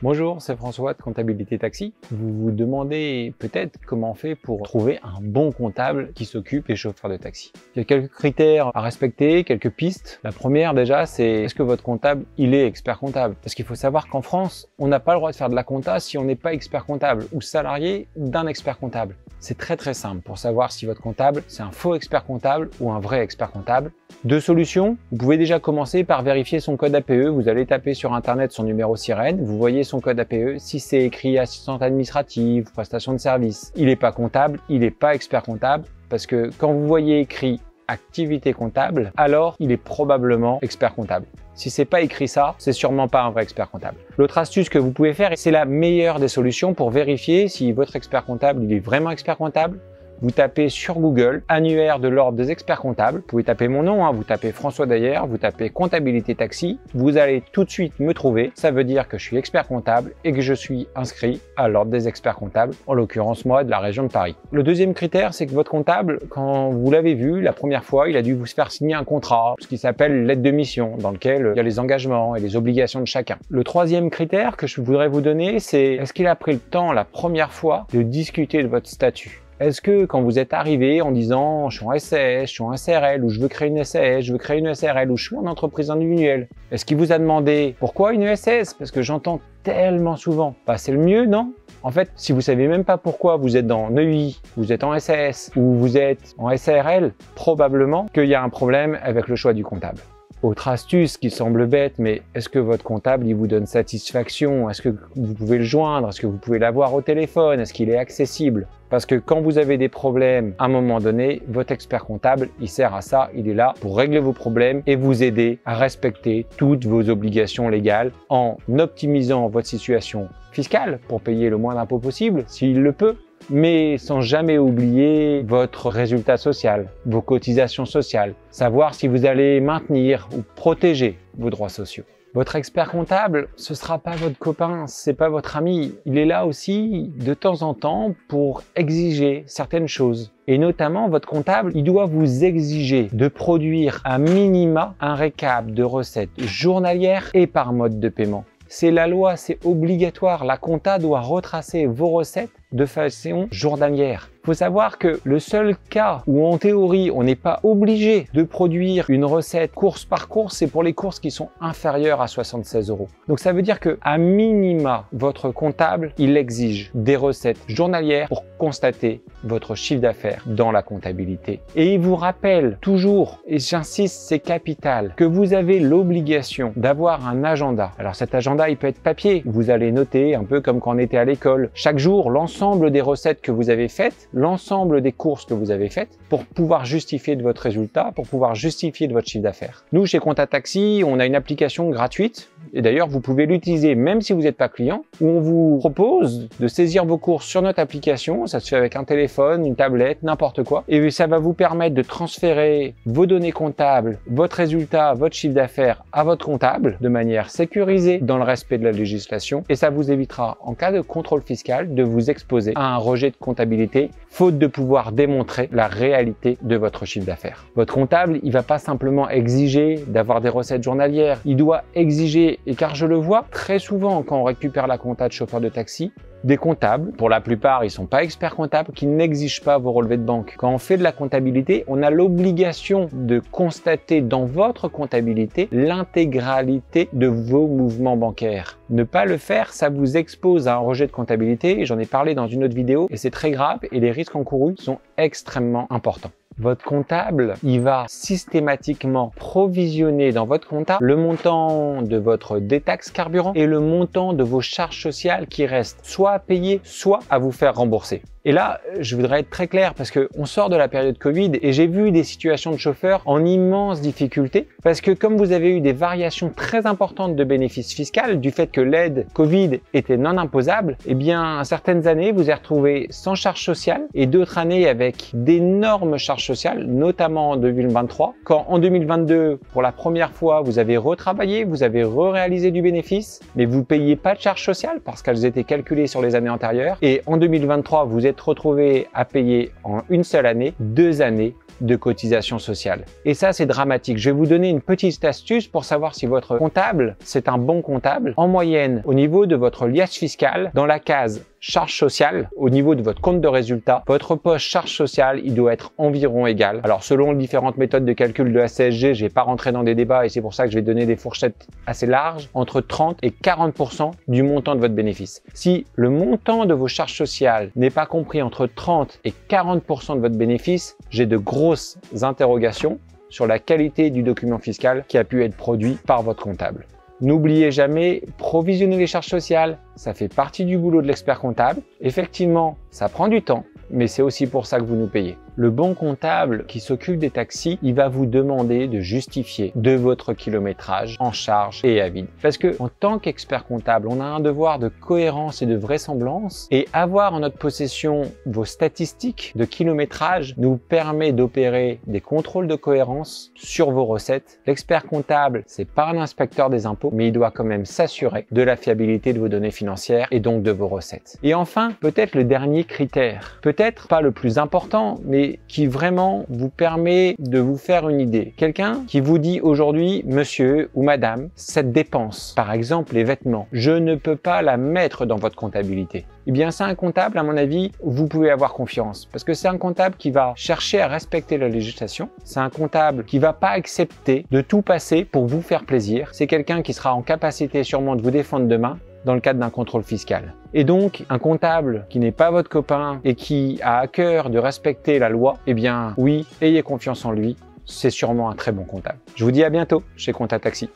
Bonjour, c'est François de Comptabilité Taxi. Vous vous demandez peut-être comment on fait pour trouver un bon comptable qui s'occupe des chauffeurs de taxi. Il y a quelques critères à respecter, quelques pistes. La première déjà, c'est est-ce que votre comptable, il est expert comptable? Parce qu'il faut savoir qu'en France, on n'a pas le droit de faire de la compta si on n'est pas expert comptable ou salarié d'un expert comptable. C'est très simple pour savoir si votre comptable, c'est un faux expert comptable ou un vrai expert comptable. Deux solutions. Vous pouvez déjà commencer par vérifier son code APE. Vous allez taper sur internet son numéro sirène. Vous voyez son code APE. Si c'est écrit assistante administrative, prestation de service, il n'est pas comptable, il n'est pas expert comptable. Parce que quand vous voyez écrit activité comptable, alors il est probablement expert comptable. Si c'est pas écrit ça, c'est sûrement pas un vrai expert comptable. L'autre astuce que vous pouvez faire, et c'est la meilleure des solutions pour vérifier si votre expert comptable, il est vraiment expert comptable, vous tapez sur Google annuaire de l'ordre des experts comptables. Vous pouvez taper mon nom, vous tapez François Dayer, vous tapez comptabilité taxi. Vous allez tout de suite me trouver. Ça veut dire que je suis expert comptable et que je suis inscrit à l'ordre des experts comptables, en l'occurrence moi de la région de Paris. Le deuxième critère, c'est que votre comptable, quand vous l'avez vu la première fois, il a dû vous faire signer un contrat, ce qui s'appelle lettre de mission, dans lequel il y a les engagements et les obligations de chacun. Le troisième critère que je voudrais vous donner, c'est est-ce qu'il a pris le temps la première fois de discuter de votre statut? Est-ce que quand vous êtes arrivé en disant je suis en SAS, je suis en SRL, ou je veux créer une SAS, je veux créer une SRL, ou je suis en entreprise individuelle, est-ce qu'il vous a demandé pourquoi une SAS? Parce que j'entends tellement souvent, bah c'est le mieux, non? En fait, si vous savez même pas pourquoi vous êtes en EI, vous êtes en SAS ou vous êtes en SARL, probablement qu'il y a un problème avec le choix du comptable. Autre astuce qui semble bête, mais est-ce que votre comptable, il vous donne satisfaction? Est-ce que vous pouvez le joindre? Est-ce que vous pouvez l'avoir au téléphone? Est-ce qu'il est accessible? Parce que quand vous avez des problèmes, à un moment donné, votre expert comptable, il sert à ça. Il est là pour régler vos problèmes et vous aider à respecter toutes vos obligations légales en optimisant votre situation fiscale pour payer le moins d'impôts possible, s'il le peut, mais sans jamais oublier votre résultat social, vos cotisations sociales, savoir si vous allez maintenir ou protéger vos droits sociaux. Votre expert comptable, ce sera pas votre copain, c'est pas votre ami. Il est là aussi de temps en temps pour exiger certaines choses. Et notamment, votre comptable, il doit vous exiger de produire à minima un récap de recettes journalières et par mode de paiement. C'est la loi, c'est obligatoire. La compta doit retracer vos recettes de façon journalière. Il faut savoir que le seul cas où en théorie on n'est pas obligé de produire une recette course par course, c'est pour les courses qui sont inférieures à 76 €. Donc ça veut dire que à minima, votre comptable, il exige des recettes journalières pour constater votre chiffre d'affaires dans la comptabilité. Et il vous rappelle toujours, et j'insiste, c'est capital, que vous avez l'obligation d'avoir un agenda. Alors cet agenda, il peut être papier. Vous allez noter, un peu comme quand on était à l'école, chaque jour, l'ensemble des recettes que vous avez faites, l'ensemble des courses que vous avez faites pour pouvoir justifier de votre résultat, pour pouvoir justifier de votre chiffre d'affaires. Nous, chez Compta Taxi, on a une application gratuite et d'ailleurs, vous pouvez l'utiliser même si vous n'êtes pas client, où on vous propose de saisir vos courses sur notre application. Ça se fait avec un téléphone, une tablette, n'importe quoi. Et ça va vous permettre de transférer vos données comptables, votre résultat, votre chiffre d'affaires à votre comptable de manière sécurisée dans le respect de la législation. Et ça vous évitera, en cas de contrôle fiscal, de vous exposer à un rejet de comptabilité, faute de pouvoir démontrer la réalité de votre chiffre d'affaires. Votre comptable, il va pas simplement exiger d'avoir des recettes journalières. Il doit exiger, et car je le vois très souvent quand on récupère la compta de chauffeur de taxi, des comptables, pour la plupart ils sont pas experts comptables, qui n'exigent pas vos relevés de banque. Quand on fait de la comptabilité, on a l'obligation de constater dans votre comptabilité l'intégralité de vos mouvements bancaires. Ne pas le faire, ça vous expose à un rejet de comptabilité, et j'en ai parlé dans une autre vidéo, et c'est très grave, et les risques encourus sont extrêmement importants. Votre comptable, il va systématiquement provisionner dans votre compta le montant de votre détaxe carburant et le montant de vos charges sociales qui restent soit à payer, soit à vous faire rembourser. Et là, je voudrais être très clair parce que on sort de la période Covid et j'ai vu des situations de chauffeurs en immense difficulté parce que comme vous avez eu des variations très importantes de bénéfices fiscaux du fait que l'aide Covid était non imposable, eh bien, certaines années, vous avez retrouvé sans charge sociale et d'autres années avec d'énormes charges sociales, notamment en 2023, quand en 2022, pour la première fois, vous avez retravaillé, vous avez réalisé du bénéfice, mais vous ne payez pas de charges sociales parce qu'elles étaient calculées sur les années antérieures et en 2023, vous êtes retrouvé à payer en une seule année 2 années de cotisations sociales. Et ça, c'est dramatique. Je vais vous donner une petite astuce pour savoir si votre comptable, c'est un bon comptable. En moyenne, au niveau de votre liasse fiscale, dans la case charge sociale, au niveau de votre compte de résultat, votre poste charge sociale, il doit être environ égal. Alors, selon les différentes méthodes de calcul de la CSG, je vais pas rentrer dans des débats et c'est pour ça que je vais donner des fourchettes assez larges, entre 30 et 40% du montant de votre bénéfice. Si le montant de vos charges sociales n'est pas compris entre 30 et 40% de votre bénéfice, j'ai de grosses interrogations sur la qualité du document fiscal qui a pu être produit par votre comptable. N'oubliez jamais, provisionner les charges sociales, ça fait partie du boulot de l'expert comptable. Effectivement, ça prend du temps, mais c'est aussi pour ça que vous nous payez. Le bon comptable qui s'occupe des taxis, il va vous demander de justifier de votre kilométrage en charge et à vide. Parce que en tant qu'expert comptable, on a un devoir de cohérence et de vraisemblance, et avoir en notre possession vos statistiques de kilométrage nous permet d'opérer des contrôles de cohérence sur vos recettes. L'expert comptable, c'est pas un inspecteur des impôts, mais il doit quand même s'assurer de la fiabilité de vos données financières et donc de vos recettes. Et enfin, peut-être le dernier critère, peut-être pas le plus important, mais qui vraiment vous permet de vous faire une idée. Quelqu'un qui vous dit aujourd'hui, monsieur ou madame, cette dépense, par exemple les vêtements, je ne peux pas la mettre dans votre comptabilité. Eh bien, c'est un comptable, à mon avis, vous pouvez avoir confiance. Parce que c'est un comptable qui va chercher à respecter la législation. C'est un comptable qui va pas accepter de tout passer pour vous faire plaisir. C'est quelqu'un qui sera en capacité sûrement de vous défendre demain dans le cadre d'un contrôle fiscal. Et donc, un comptable qui n'est pas votre copain et qui a à cœur de respecter la loi, eh bien, oui, ayez confiance en lui. C'est sûrement un très bon comptable. Je vous dis à bientôt chez Compta Taxi.